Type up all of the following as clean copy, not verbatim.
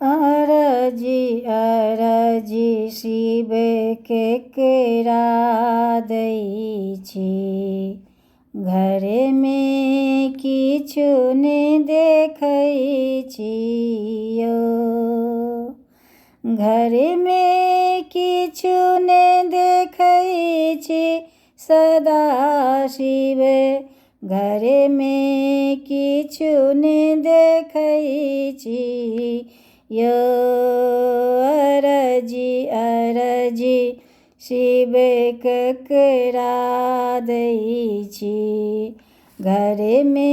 अरजी अरजी शिव केकरा दै छी, घरमे किछु नहि देखै छी यौ। घरमे किछु नहि देखै छी सदा शिव, घरमे किछु नहि देखै छी यौ। अरजी अरजी शिव केकरा दै छी, घरमे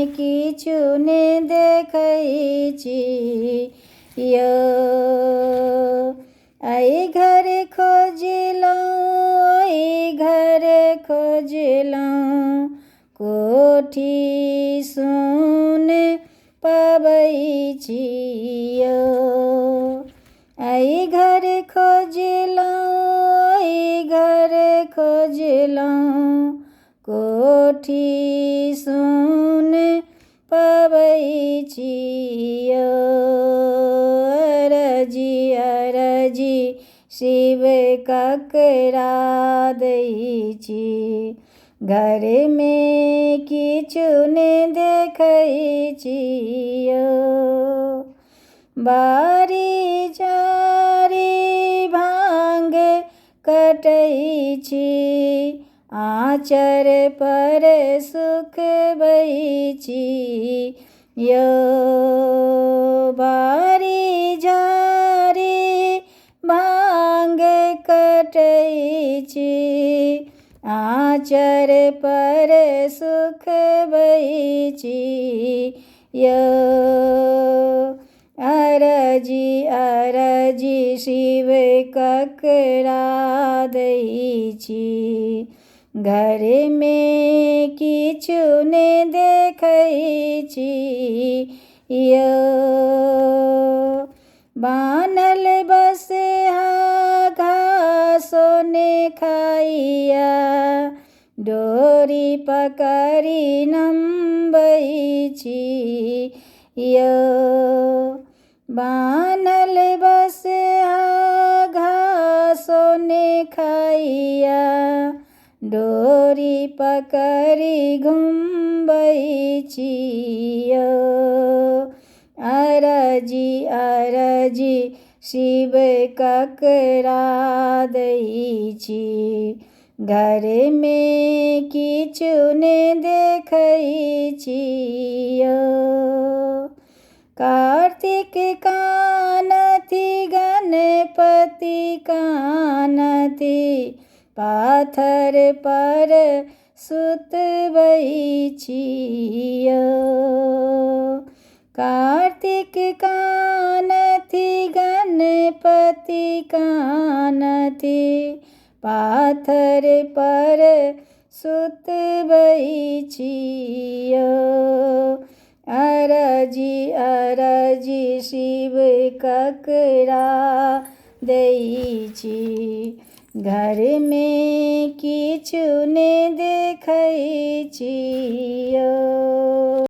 किछु नहि देखै छी यौ। एहि घर खोजलहुँ एहि घर खोजलहुँ, कोठी सुन पबै छी यौ। एहि घर खोजलहुँ एहि घर खोजलहुँ, कोठी सुन पबै छी यौ। अरजी अरजी शिव केकरा दै छी, घरमे किछु नहि देखै छी यौ। बारी झाड़ी भांग कटै छी, आँचर पर सुखबै छी यौ। बारी झाड़ी भांग कटै छी, आँचर पर सुखबै छी यौ। अरजी अरजी शिव केकरा दै छी, घरमे किछु नहि देखै छी यौ। बान्हल बसहा घासो नहि खाइया, डोरी पकड़ि नमबै छी यौ। बान्हल बसहा घासो नहि खाइया, डोरी पकड़ि घुमबै छी यौ। अरजी अरजी शिव केकरा दै छी, घरमे किछु नहि देखै छी यौ। कार्तिक कानथि गणपति कानथि, पाथर पर सुतबै छी यौ। कार्तिक कानथि गणपति कानथि, पाथर पर सुतबै छी यौ। अरजी अरजी शिव केकरा दै छी, घरमे किछु नहि देखै छी यौ।